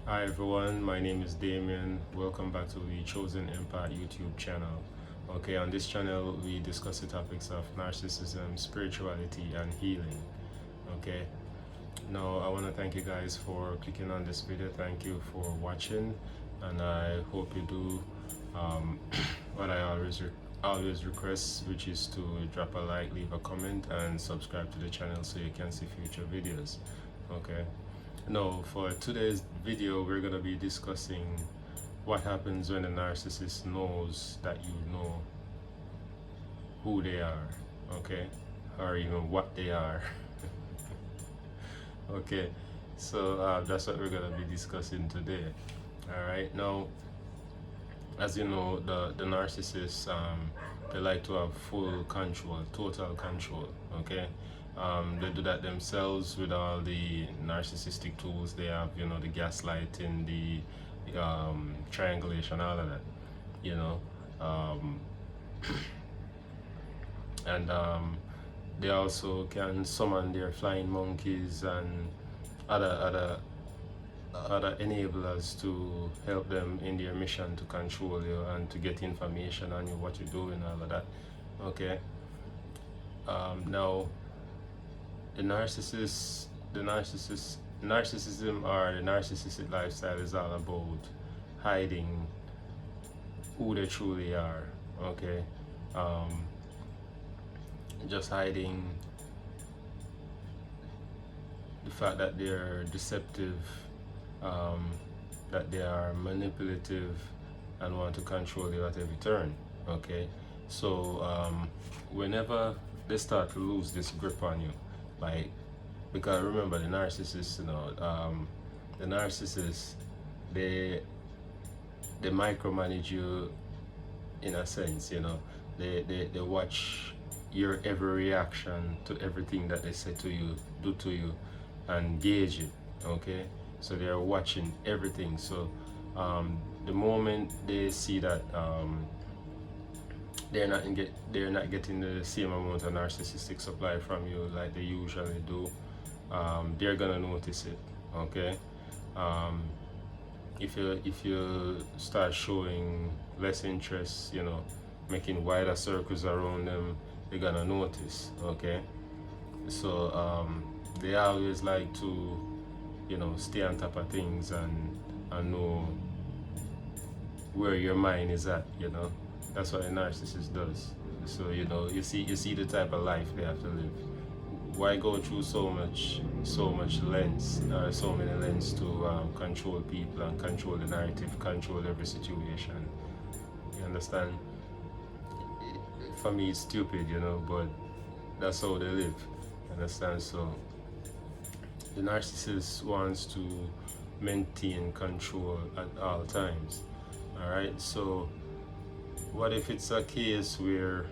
Hi everyone, my name is Damien. Welcome back to the Chosen Impact YouTube channel. Okay, on this channel we discuss the topics of narcissism, spirituality, and healing. Okay, now I want to thank you guys for clicking on this video. Thank you for watching, and I hope you do what I always request, which is to drop a like, leave a comment, and subscribe to the channel so you can see future videos. Okay. No, for today's video, we're going to be discussing what happens when a narcissist knows that you know who they are, okay? Or even what they are. Okay, so that's what we're going to be discussing today. All right, now, as you know, the narcissists, they like to have full control, total control, okay? They do that themselves with all the narcissistic tools they have, you know, the gaslighting, the triangulation, all of that, you know. And they also can summon their flying monkeys and other enablers to help them in their mission to control you and to get information on you, what you're doing, all of that. Okay. Now, narcissism or the narcissistic lifestyle is all about hiding who they truly are. Okay. Just hiding the fact that they're deceptive, that they are manipulative and want to control you at every turn. Okay, so whenever they start to lose this grip on you, like, because remember the narcissists, you know, the narcissists, they micromanage you in a sense, you know. They watch your every reaction to everything that they say to you, do to you, and gauge it. Okay, so they are watching everything. So the moment they see that they're not getting the same amount of narcissistic supply from you like they usually do, they're gonna notice it. Okay, if you start showing less interest, you know, making wider circles around them, they're gonna notice. Okay, so they always like to, you know, stay on top of things and know where your mind is at, you know. That's what a narcissist does. So, you know, you see the type of life they have to live. Why go through so much lens, so many lens to control people and control the narrative, control every situation? You understand? For me, it's stupid, you know, but that's how they live. Understand? So the narcissist wants to maintain control at all times. All right, so what if it's a case where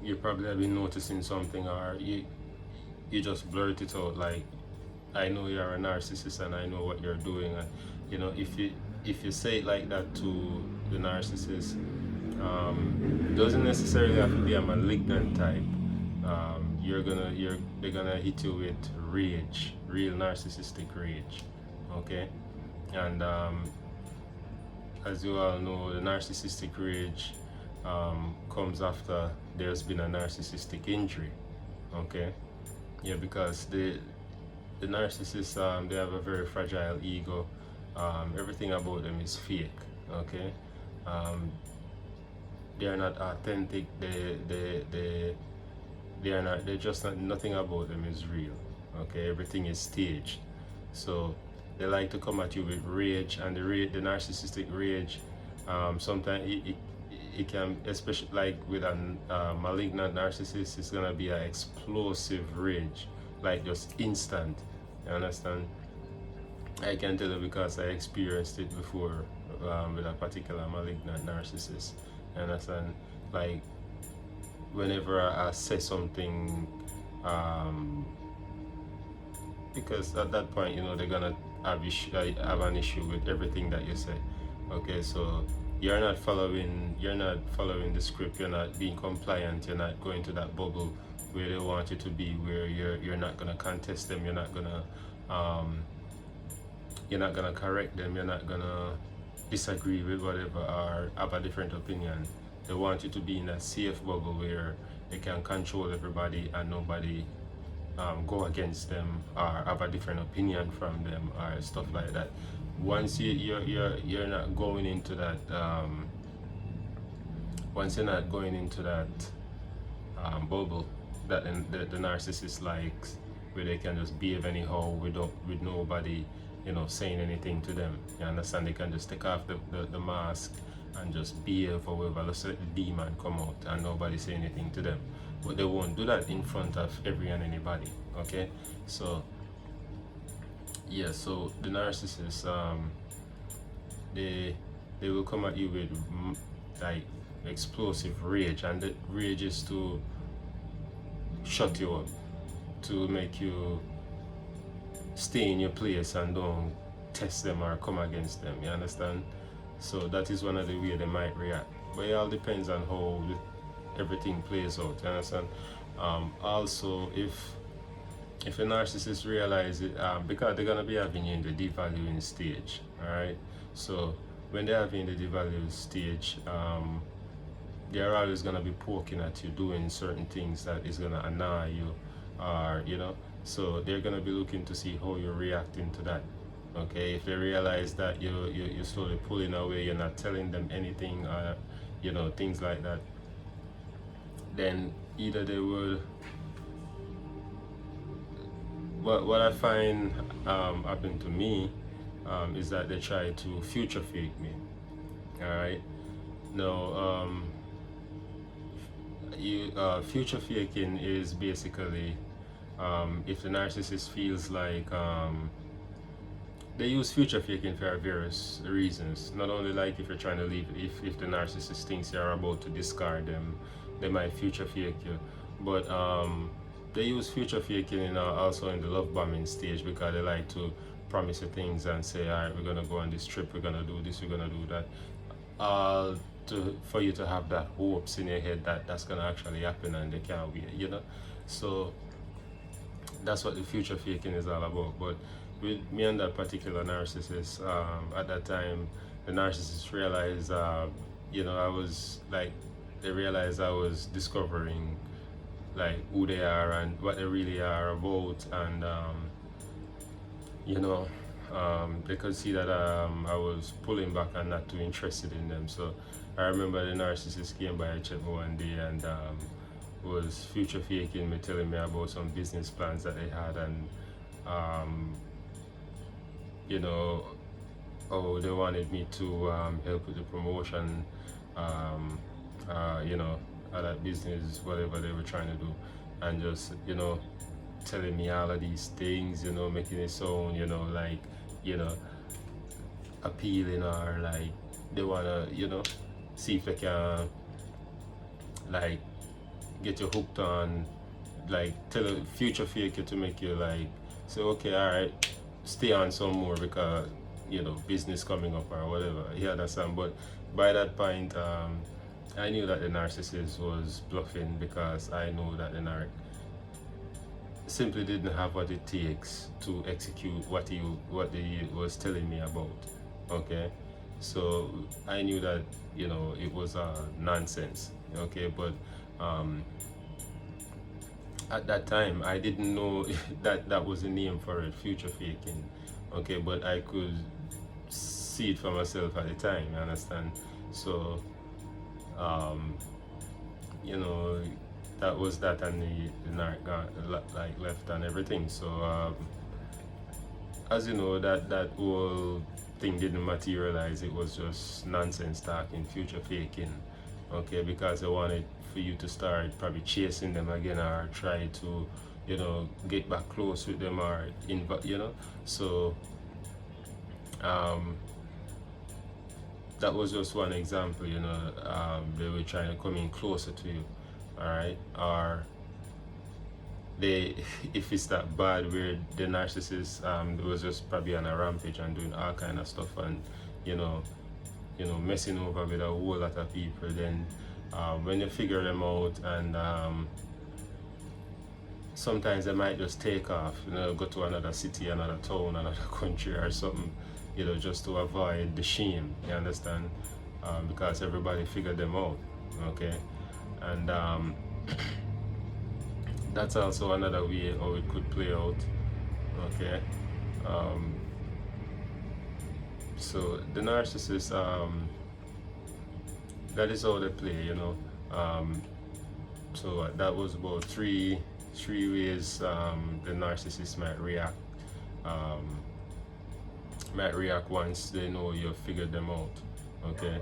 you probably have been noticing something, or you just blurt it out, like, I know you're a narcissist and I know what you're doing. And you know, if you say it like that to the narcissist, doesn't necessarily have to be a malignant type. They're gonna hit you with rage, real narcissistic rage. Okay, and as you all know, the narcissistic rage comes after there's been a narcissistic injury. Okay, yeah, because the narcissists, they have a very fragile ego. Everything about them is fake. Okay, they are not authentic. They are not. They're just not. Nothing about them is real. Okay, everything is staged. So they like to come at you with rage, and the narcissistic rage, sometimes it can, especially like with a malignant narcissist, it's gonna be an explosive rage, like just instant. You understand? I can tell you because I experienced it before with a particular malignant narcissist. You understand? Like, whenever I say something, because at that point, you know, they're gonna have an issue with everything that you say. Okay, so you're not following the script, you're not being compliant, you're not going to that bubble where they want you to be, where you're not gonna contest them, you're not gonna you're not gonna correct them, you're not gonna disagree with whatever or have a different opinion. They want you to be in a safe bubble where they can control everybody and nobody go against them or have a different opinion from them or stuff like that. Once you're not going into that once you're not going into that bubble that the narcissist likes, where they can just behave anyhow with nobody, you know, saying anything to them. You understand? They can just take off the mask and just behave however. Let's let the demon come out and nobody say anything to them. But they won't do that in front of every and anybody. Okay? So yeah, so the narcissists, they will come at you with like explosive rage, and the rage is to shut you up, to make you stay in your place and don't test them or come against them. You understand? So that is one of the way they might react. But it all depends on how everything plays out. You understand? Also, if a narcissist realize it, because they're gonna be having you in the devaluing stage, all right? So when they're having the devaluing stage, they're always gonna be poking at you, doing certain things that is gonna annoy you, or you know. So they're gonna be looking to see how you're reacting to that. Okay, if they realize that you're slowly pulling away, you're not telling them anything, you know, things like that, then either they will. What I find happened to me is that they try to future fake me. All right. Now, future faking is basically if the narcissist feels like they use future faking for various reasons. Not only like if you're trying to leave, if the narcissist thinks you're about to discard them, they might future fake you. But they use future faking also in the love bombing stage, because they like to promise you things and say, all right, we're gonna go on this trip, we're gonna do this, we're gonna do that, for you to have that hopes in your head that that's gonna actually happen, and they can't wait, you know. So that's what the future faking is all about. But with me and that particular narcissist, at that time, the narcissist realized, you know, I was like, they realized I was discovering like who they are and what they really are about, and you know, they could see that I was pulling back and not too interested in them. So I remember the narcissist came by and checked me one day and was future faking me, telling me about some business plans that they had, and you know, oh, they wanted me to help with the promotion, you know, of that business, whatever they were trying to do, and just, you know, telling me all of these things, you know, making it sound, you know, like, you know, appealing, or like they wanna, you know, see if they can like get you hooked on, like tell a future fake you to make you like say, okay, all right, stay on some more because, you know, business coming up or whatever. You understand? But by that point, I knew that the narcissist was bluffing, because I know that the narc simply didn't have what it takes to execute what he was telling me about. Okay, so I knew that, you know, it was nonsense. Okay, but at that time I didn't know that that was the name for it, future faking. Okay, but I could see it for myself at the time. You understand? So you know, that was that, and the narc got like left and everything. So as you know, that whole thing didn't materialize. It was just nonsense talking, future faking. Okay, because they wanted for you to start probably chasing them again, or try to, you know, get back close with them, or you know. So that was just one example, you know. They were trying to come in closer to you, all right, or they, if it's that bad where the narcissist was just probably on a rampage and doing all kind of stuff, and you know, messing over with a whole lot of people, then when you figure them out and sometimes they might just take off, go to another city, another town, another country or something, just to avoid the shame, you understand? Because everybody figured them out, okay? And that's also another way how it could play out, okay? So the narcissist, that is how they play, so that was about three ways the narcissist might react once they know you've figured them out, okay?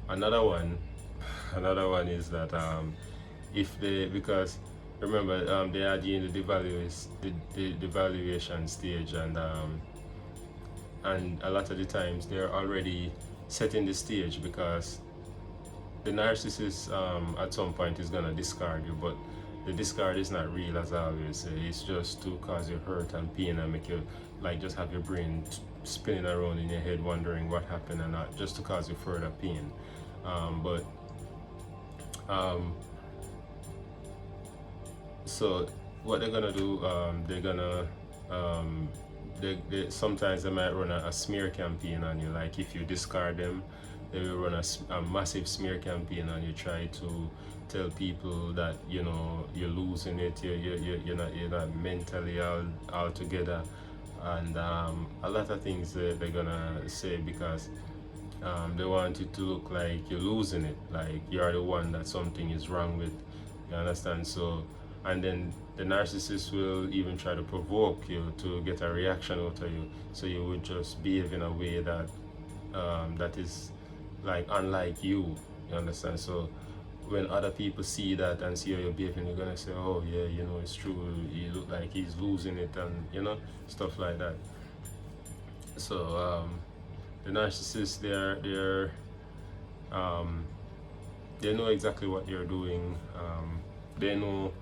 Another one is that if they, because remember, they are in the devaluation stage, and a lot of the times they're already setting the stage, because the narcissist at some point is gonna discard you, but the discard is not real, as I always say. It's just to cause you hurt and pain and make you like just have your brain spinning around in your head wondering what happened, and not just to cause you further pain. So what they're gonna do, they're gonna they sometimes they might run a smear campaign on you. Like if you discard them, they will run a massive smear campaign on you, try to tell people that you're losing it, you're not mentally all together, and a lot of things they're gonna say, because they want it to look like you're losing it, like you're the one that something is wrong with, you understand? So, and then the narcissist will even try to provoke you to get a reaction out of you, so you would just behave in a way that that is like unlike you understand? So when other people see that and see how you're behaving, they're gonna say, oh yeah, it's true, he look like he's losing it, and stuff like that. So the narcissists, they know exactly what you're doing. They know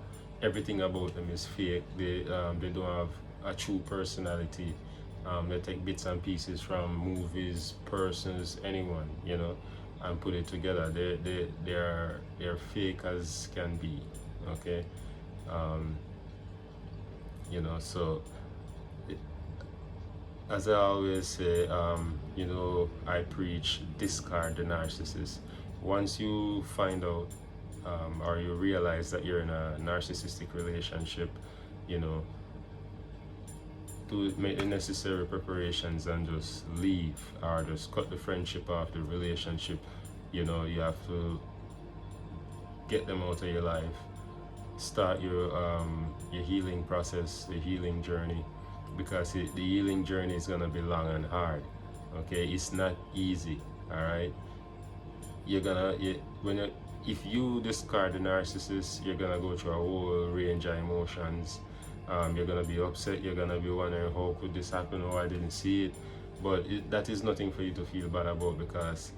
everything about them is fake. They don't have a true personality. They take bits and pieces from movies, persons, anyone, and put it together. They're fake as can be, okay? So as I always say, I preach discard the narcissist. Once you find out or you realize that you're in a narcissistic relationship, to make the necessary preparations and just leave, or just cut the friendship off, the relationship. You have to get them out of your life, start your healing process, the healing journey, because the healing journey is gonna be long and hard, okay? It's not easy, all right? If you discard the narcissist, you're gonna go through a whole range of emotions. You're gonna be upset, you're gonna be wondering, how could this happen, or I didn't see it. But that is nothing for you to feel bad about, because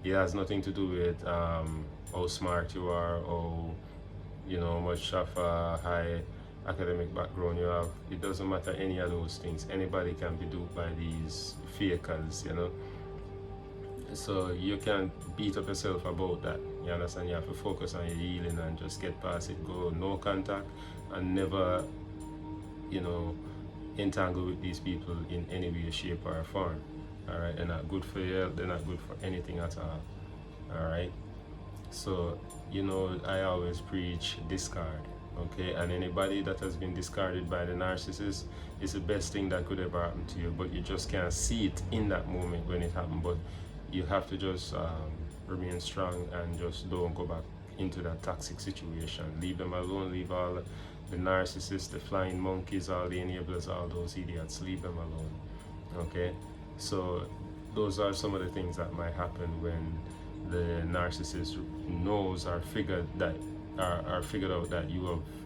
it has nothing to do with how smart you are, or much of a high academic background you have. It doesn't matter any of those things. Anybody can be duped by these fakers, so you can't beat up yourself about that, you understand? You have to focus on your healing and just get past it. Go no contact, and never entangle with these people in any way, shape or form. All right, they're not good for you, they're not good for anything at all. All right, so I always preach discard, okay? And anybody that has been discarded by the narcissist, is the best thing that could ever happen to you, but you just can't see it in that moment when it happened. But you have to just remain strong and just don't go back into that toxic situation. Leave them alone. Leave all the narcissists, the flying monkeys, all the enablers, all those idiots. Leave them alone, okay? So those are some of the things that might happen when the narcissist knows or figured out that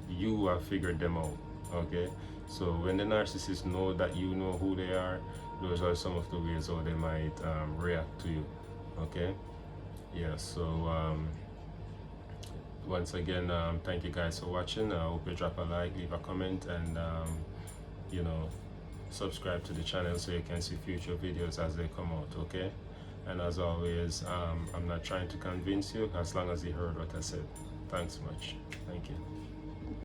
you have figured them out, okay? So when the narcissists know that you know who they are, those are some of the ways how they might react to you, okay? Yeah, so once again, thank you guys for watching. I hope you drop a like, leave a comment, and subscribe to the channel so you can see future videos as they come out, okay? And as always, I'm not trying to convince you, as long as you heard what I said. Thanks much. Thank you.